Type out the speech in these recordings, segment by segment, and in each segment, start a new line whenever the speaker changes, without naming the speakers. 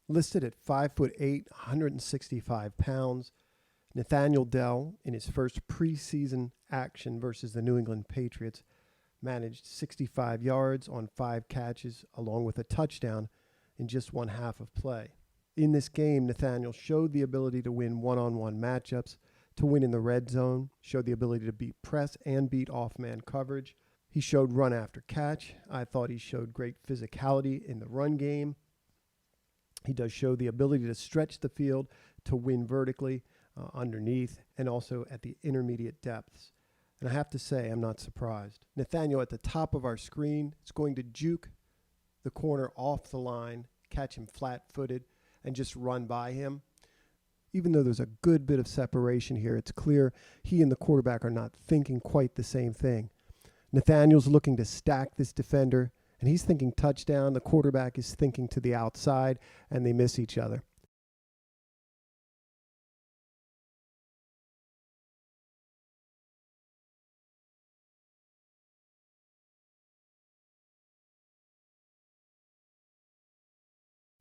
Listed at 5'8", 165 pounds, Nathaniel Dell, in his first preseason action versus the New England Patriots, managed 65 yards on 5 catches, along with a touchdown in just one half of play. In this game, Nathaniel showed the ability to win one-on-one matchups, to win in the red zone, showed the ability to beat press and beat off-man coverage. He showed run after catch. I thought he showed great physicality in the run game. He does show the ability to stretch the field, to win vertically, underneath, and also at the intermediate depths. And I have to say, I'm not surprised. Nathaniel at the top of our screen is going to juke the corner off the line, catch him flat-footed, and just run by him. Even though there's a good bit of separation here, it's clear he and the quarterback are not thinking quite the same thing. Nathaniel's looking to stack this defender, and he's thinking touchdown. The quarterback is thinking to the outside, and they miss each other.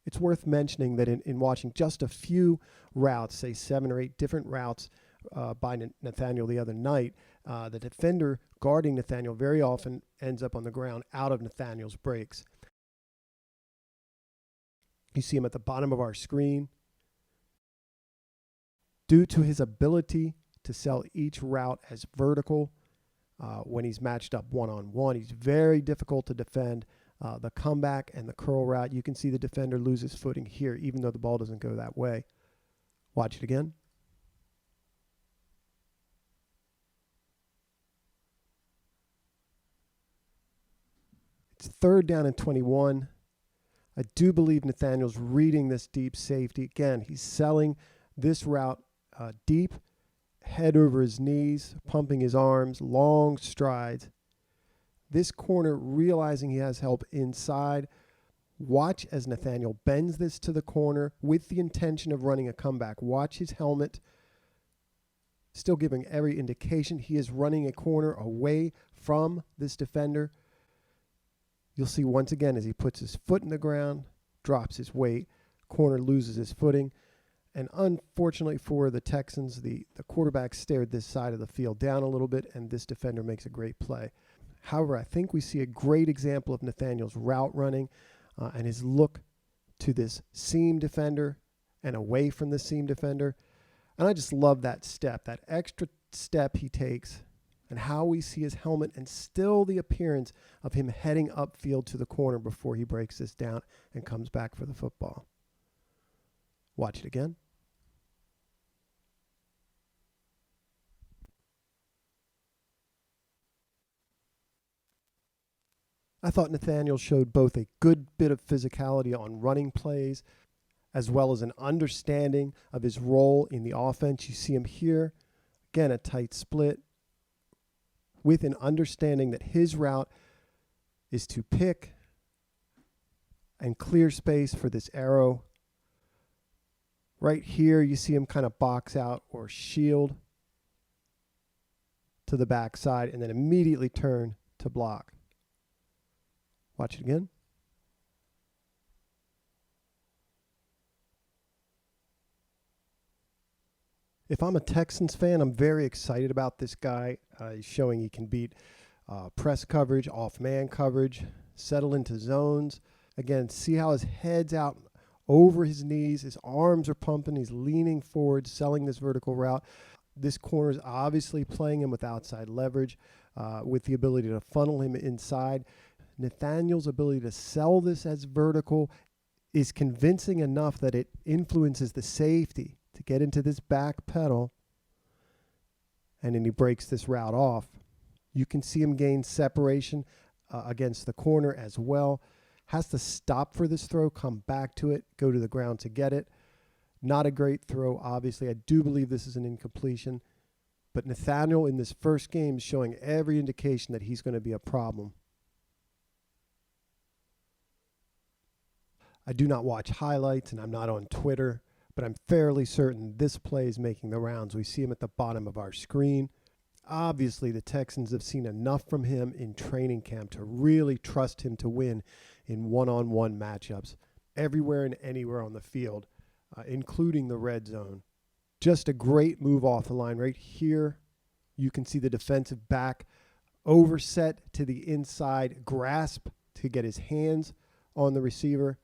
It's worth mentioning that in watching just a few routes, say 7 or 8 different routes by Nathaniel the other night, the defender guarding Nathaniel very often ends up on the ground out of Nathaniel's breaks. You see him at the bottom of our screen. Due to his ability to sell each route as vertical, when he's matched up one-on-one, he's very difficult to defend. The comeback and the curl route, you can see the defender loses footing here, even though the ball doesn't go that way. Watch it again. It's 3rd down and 21. I do believe Nathaniel's reading this deep safety. Again, he's selling this route deep, head over his knees, pumping his arms, long strides. This corner, realizing he has help inside, watch as Nathaniel bends this to the corner with the intention of running a comeback. Watch his helmet, still giving every indication he is running a corner away from this defender. You'll see once again as he puts his foot in the ground, drops his weight, corner loses his footing. And unfortunately for the Texans, the quarterback stared this side of the field down a little bit, and this defender makes a great play. However, I think we see a great example of Nathaniel's route running and his look to this seam defender and away from the seam defender. And I just love that step, that extra step he takes, and how we see his helmet and still the appearance of him heading upfield to the corner before he breaks this down and comes back for the football. Watch it again. I thought Nathaniel showed both a good bit of physicality on running plays as well as an understanding of his role in the offense. You see him here, again, a tight split with an understanding that his route is to pick and clear space for this arrow. Right here, you see him kind of box out or shield to the backside and then immediately turn to block. Watch it again. If I'm a Texans fan, I'm very excited about this guy. He's showing he can beat press coverage, off-man coverage, settle into zones. Again, see how his head's out over his knees. His arms are pumping. He's leaning forward, selling this vertical route. This corner is obviously playing him with outside leverage, with the ability to funnel him inside. Nathaniel's ability to sell this as vertical is convincing enough that it influences the safety to get into this back pedal, and then he breaks this route off. You can see him gain separation against the corner as well. Has to stop for this throw, come back to it, go to the ground to get it. Not a great throw, obviously. I do believe this is an incompletion, but Nathaniel in this first game is showing every indication that he's going to be a problem. I do not watch highlights, and I'm not on Twitter, but I'm fairly certain this play is making the rounds. We see him at the bottom of our screen. Obviously, the Texans have seen enough from him in training camp to really trust him to win in one-on-one matchups. everywhere and anywhere on the field, including the red zone. Just a great move off the line right here. You can see the defensive back overset to the inside, grasp to get his hands on the receiver.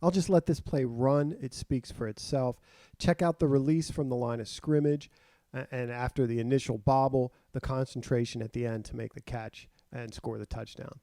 I'll just let this play run. It speaks for itself. Check out the release from the line of scrimmage, and after the initial bobble, the concentration at the end to make the catch and score the touchdown.